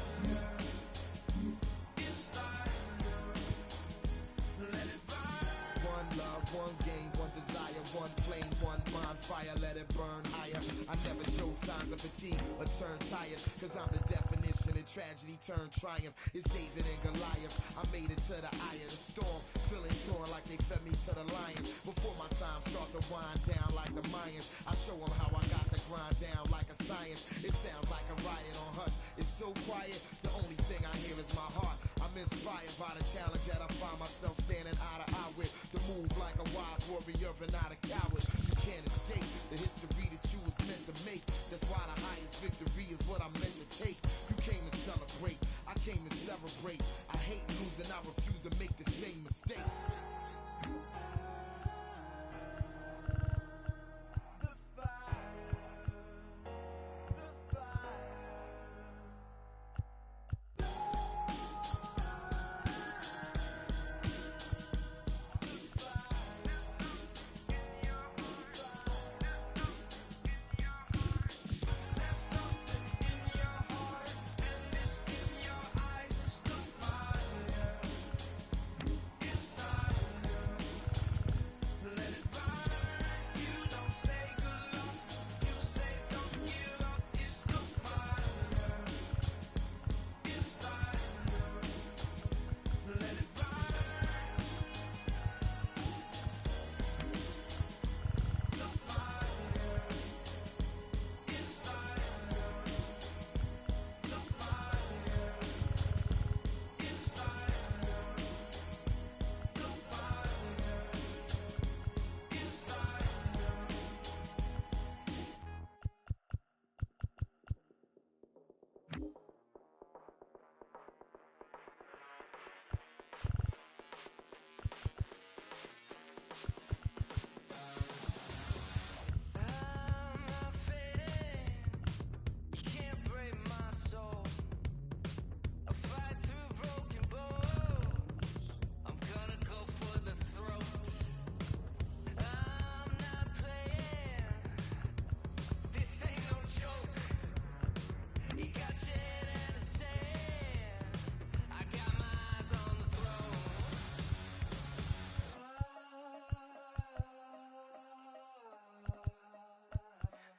inside of you. Let it burn. One love, one game, one desire, one flame, one bonfire. Let it burn higher. I never show signs of fatigue or turn tired, cause I'm the definition of tragedy turned triumph. It's David and Goliath. I made it to the eye of the storm, feeling torn like they fed me to the lions. Before my time start to wind down like the Mayans, I show them how I got to grind down like a science. It sounds like a riot on hush. It's so quiet, the only thing I hear is my heart. I'm inspired by the challenge that I find myself standing eye to eye with. The move like a wise warrior and not a coward. You can't escape the history that you was meant to make. That's why the highest victory is what I'm meant to take. You came to celebrate, I came to celebrate. I hate losing, I refuse to make the same mistakes. The fire, the fire. There's something in your heart, and it's in your eyes. It's the fire inside of you. Let it burn. You don't say good luck, you say don't give up. It's the fire inside of you. Let it burn. The fire inside of you. The fire inside of you. The fire inside of you. I'm not fading. You can't break my soul. I fight through broken bones. I'm gonna go for the throat. I'm not playing. This ain't no joke. You got your head in the sand. I got my eyes on the throne.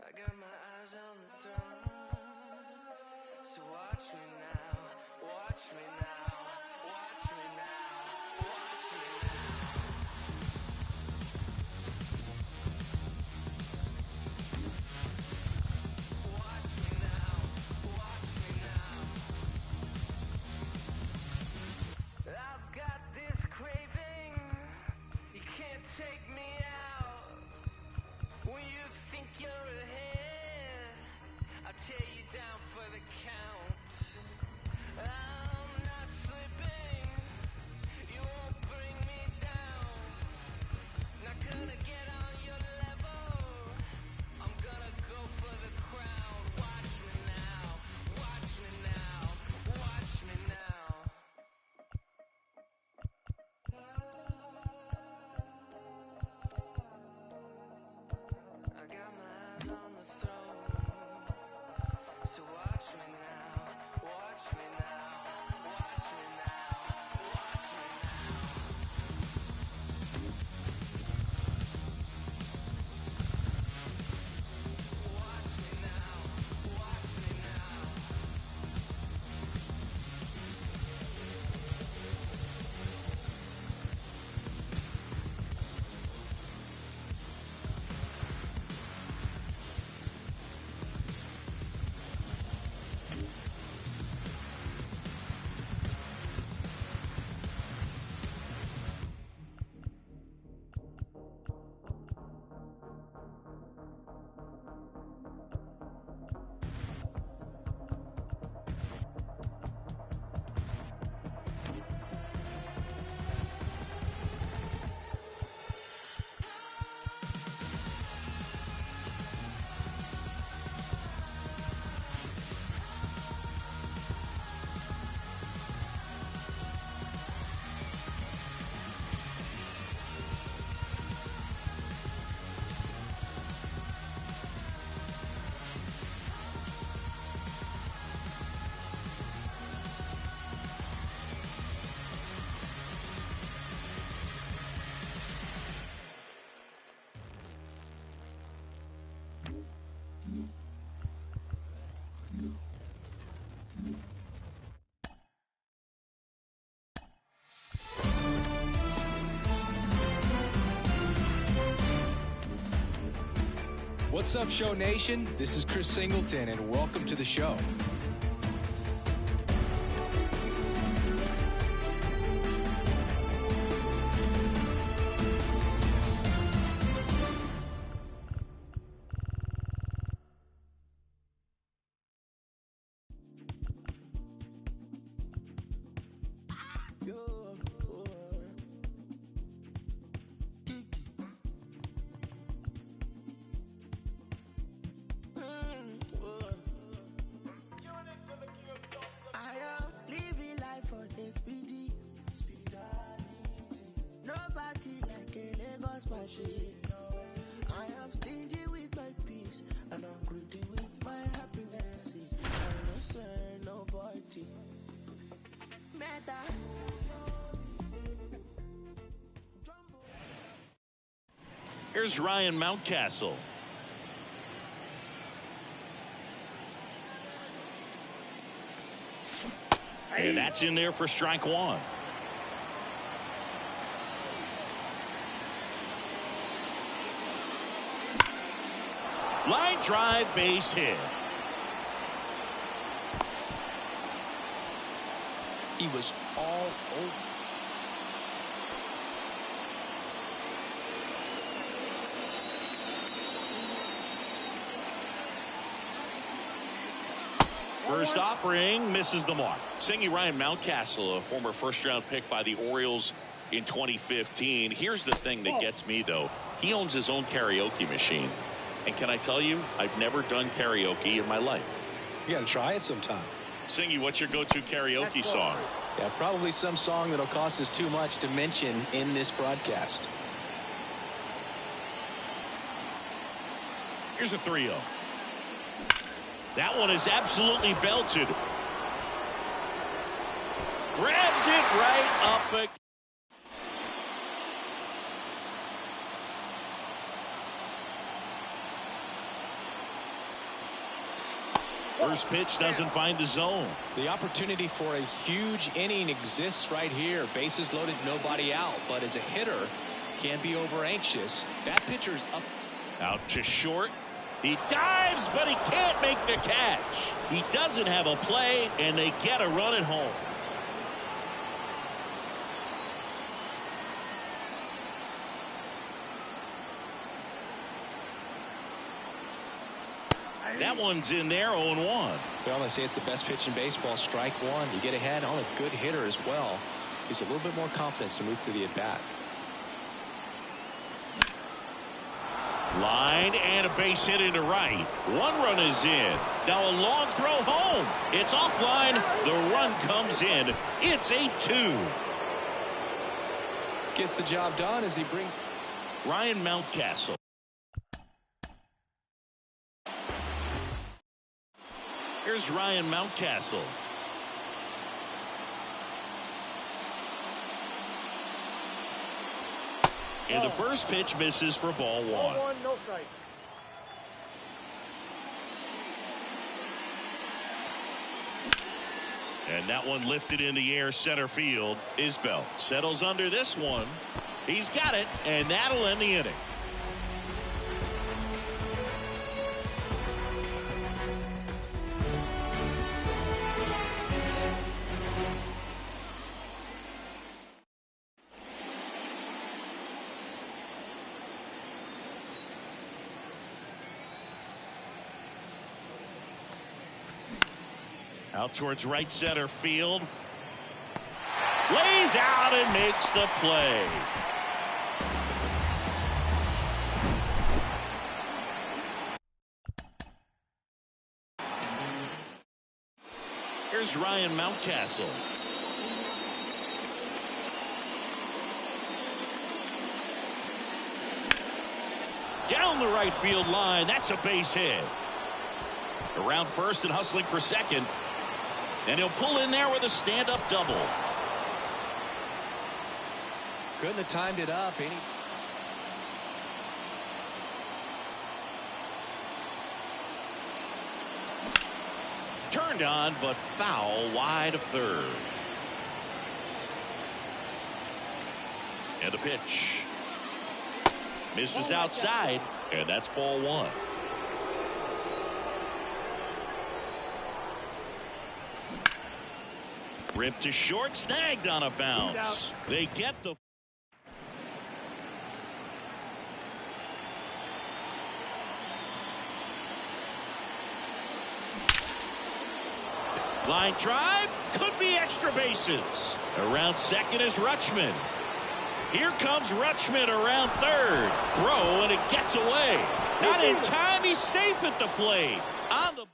I got my eyes on the throne. So watch me now, watch me now, watch me now, watch me now. Watch me now, watch me now. I've got this craving, you can't take me out. When you think you're ahead, I'll tear you down for the count. I'm not slipping, you won't What's up, Show Nation? This is Chris Singleton, and welcome to the show. Nobody like a Lagos machine. I am stingy with my peace, and I'm greedy with my happiness. I no say nobody. Meta. Here's Ryan Mountcastle. And that's in there for strike one. Line drive, base hit. He was all over. First offering misses the mark. Singing Ryan Mountcastle, a former first-round pick by the Orioles in 2015. Here's the thing that gets me, though. He owns his own karaoke machine. And can I tell you, I've never done karaoke in my life. You got to try it sometime. Singy, what's your go-to karaoke song? Yeah, probably some song that'll cost us too much to mention in this broadcast. Here's a 3-0. That one is absolutely belted. Grabs it right up again. First pitch doesn't find the zone. The opportunity for a huge inning exists right here. Bases loaded, nobody out. But as a hitter, can't be over anxious. That pitcher's up. Out to short. He dives, but he can't make the catch. He doesn't have a play, and they get a run at home. That one's in there, 0-1. Well, they say it's the best pitch in baseball, strike one. You get ahead on a good hitter as well. Gives you a little bit more confidence to move through the at-bat. Line and a base hit into right. One run is in. Now a long throw home. It's offline. The run comes in. It's 8-2. Gets the job done as he brings Ryan Mountcastle. Here's Ryan Mountcastle. And the first pitch misses for ball one. 1, no strike. And that one lifted in the air center field. Isbell settles under this one. He's got it, and that'll end the inning. Out towards right center field. Lays out and makes the play. Here's Ryan Mountcastle. Down the right field line. That's a base hit. Around first and hustling for second. And he'll pull in there with a stand-up double. Couldn't have timed it up any. Turned on, but foul wide of third. And a pitch. Misses outside, and that's ball one. Ripped to short, snagged on a bounce. They get the line drive, could be extra bases. Around second is Rutschman. Here comes Rutschman around third. Throw, and it gets away. Not in time. He's safe at the plate. On the board.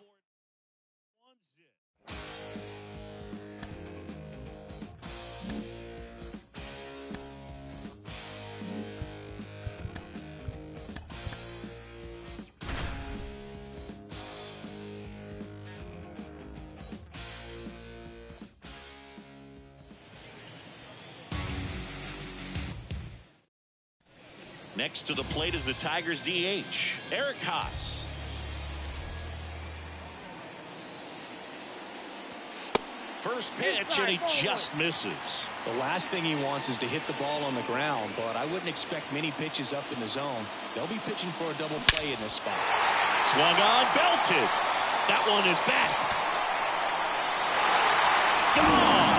Next to the plate is the Tigers DH, Eric Haas. First pitch, and he just misses. The last thing he wants is to hit the ball on the ground, but I wouldn't expect many pitches up in the zone. They'll be pitching for a double play in this spot. Swung on, belted. That one is back. Gone.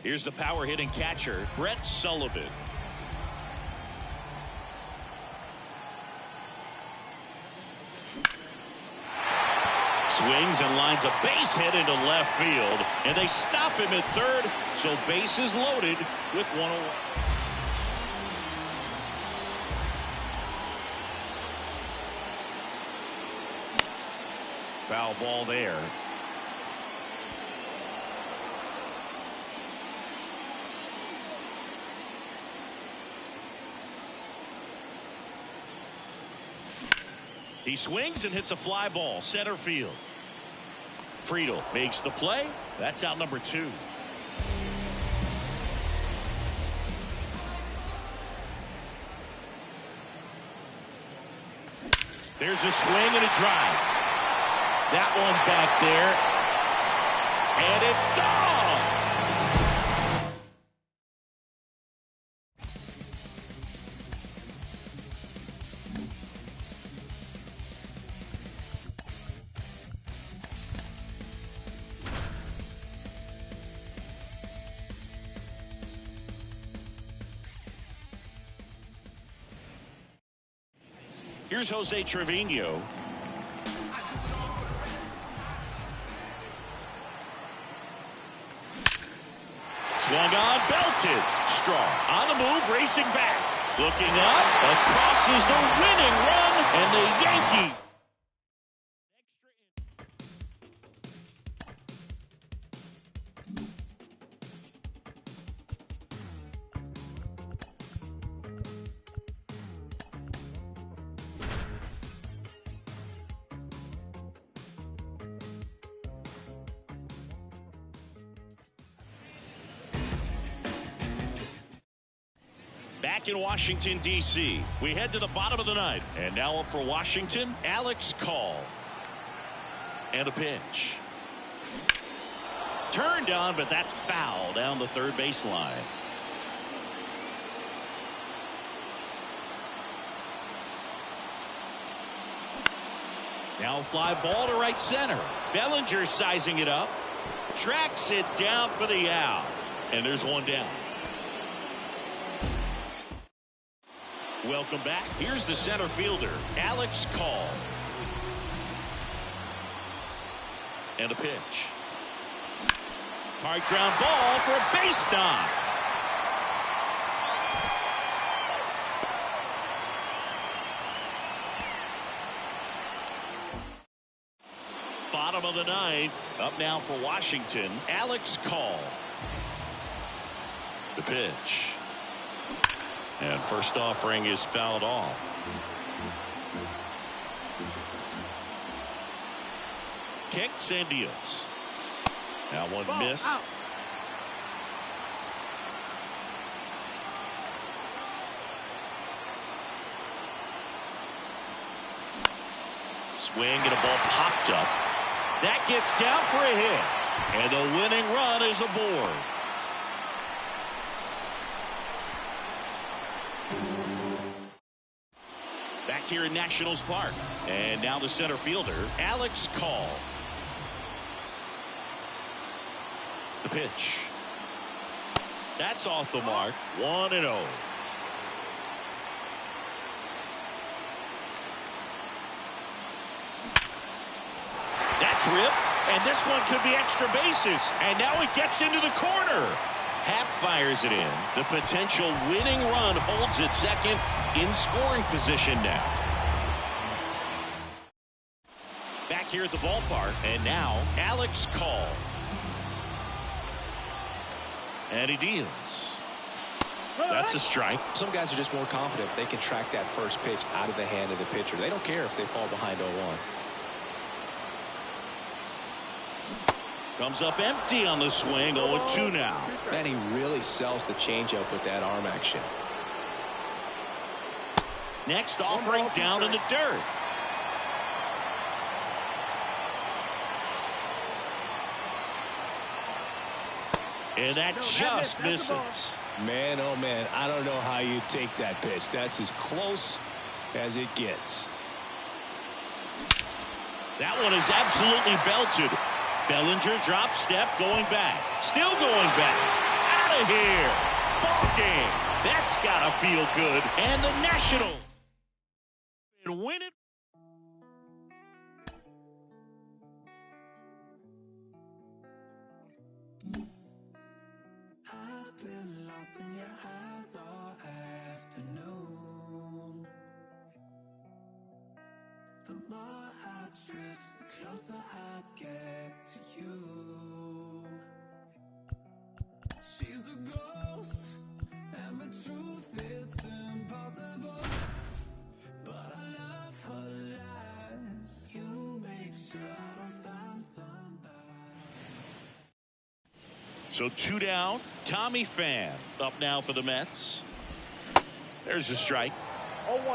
Here's the power hitting catcher, Brett Sullivan. Swings and lines a base hit into left field, and they stop him at third, so bases loaded with 1 away. Foul ball there. He swings and hits a fly ball, center field. Friedel makes the play. That's out number 2. There's a swing and a drive. That one back there. And it's gone. Here's Jose Trevino. Swung on, belted. Strong on the move, racing back. Looking up, across is the winning run, and the Yankees. Back in Washington, D.C., we head to the bottom of the ninth. And now up for Washington, Alex Call. And a pitch. Turned on, but that's foul down the third baseline. Now fly ball to right center. Bellinger sizing it up. Tracks it down for the out. And there's one down. Welcome back. Here's the center fielder, Alex Call. And a pitch. Hard ground ball for a base knock. Bottom of the ninth. Up now for Washington, Alex Call. The pitch. And first offering is fouled off. Kicks and deals. Now one missed. Out. Swing and a ball popped up. That gets down for a hit. And the winning run is aboard. Back here in Nationals Park. And now the center fielder, Alex Call. The pitch. That's off the mark. 1-0. That's ripped. And this one could be extra bases. And now it gets into the corner. Happ fires it in. The potential winning run holds it second in scoring position now. Back here at the ballpark. And now Alex Call. And he deals. That's a strike. Some guys are just more confident if they can track that first pitch out of the hand of the pitcher. They don't care if they fall behind 0-1. Comes up empty on the swing. 0-2 now. Man, he really sells the changeup with that arm action. Next offering down in the dirt. And that just misses. Man, oh man, I don't know how you take that pitch. That's as close as it gets. That one is absolutely belted. Bellinger drop step going back. Still going back. Out of here. Ball game. That's got to feel good. And the Nationals win it. I've been lost in your eyes all afternoon. The more I drift, the closer I get to you. She's a ghost, and the truth, it's impossible. But I love her lies. You make sure I don't find somebody. So 2 down. Tommy Pham up now for the Mets. There's a strike.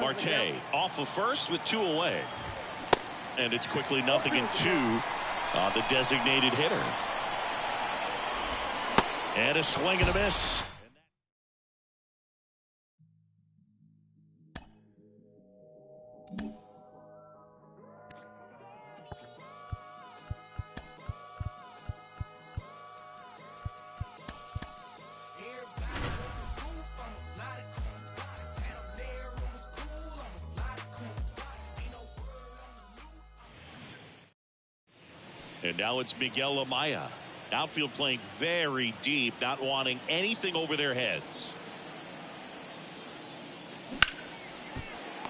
Marte off of first with 2 away. And it's quickly 0-2 on the designated hitter. And a swing and a miss. And now it's Miguel Amaya. Outfield playing very deep, not wanting anything over their heads.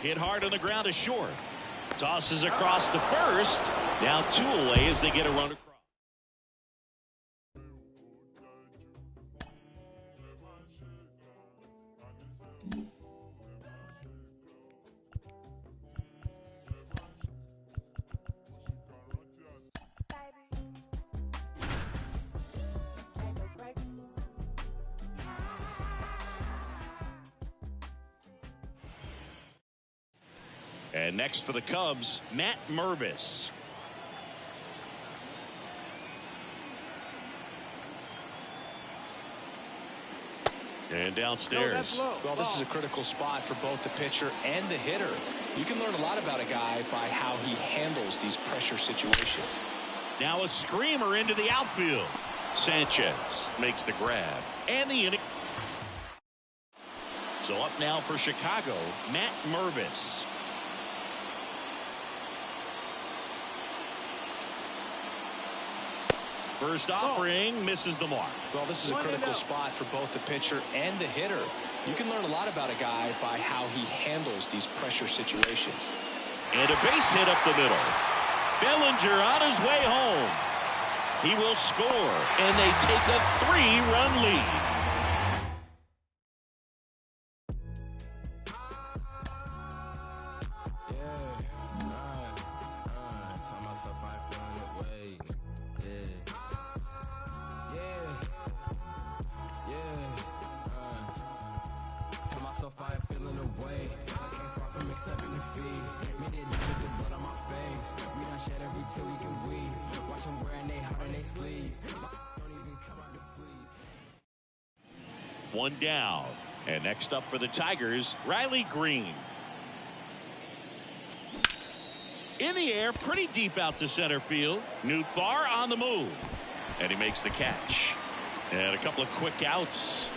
Hit hard on the ground to short. Tosses across to first. Now 2 away as they get a run across. And next for the Cubs, Matt Mervis. And downstairs. Well, this is a critical spot for both the pitcher and the hitter. You can learn a lot about a guy by how he handles these pressure situations. Now a screamer into the outfield. Sanchez makes the grab. And the inning. So up now for Chicago, Matt Mervis. First offering misses the mark. Well, this is a critical spot for both the pitcher and the hitter. You can learn a lot about a guy by how he handles these pressure situations. And a base hit up the middle. Bellinger on his way home. He will score, and they take a 3-run lead. I ain't feeling away. I can't far from accepting defeat. Made it difficult, but on my face. till we can breathe. Watch them wearing they heart on their sleeves. Don't even come out the fleas. One down. And next up for the Tigers, Riley Green. In the air, pretty deep out to center field. Newt Barr on the move. And he makes the catch. And a couple of quick outs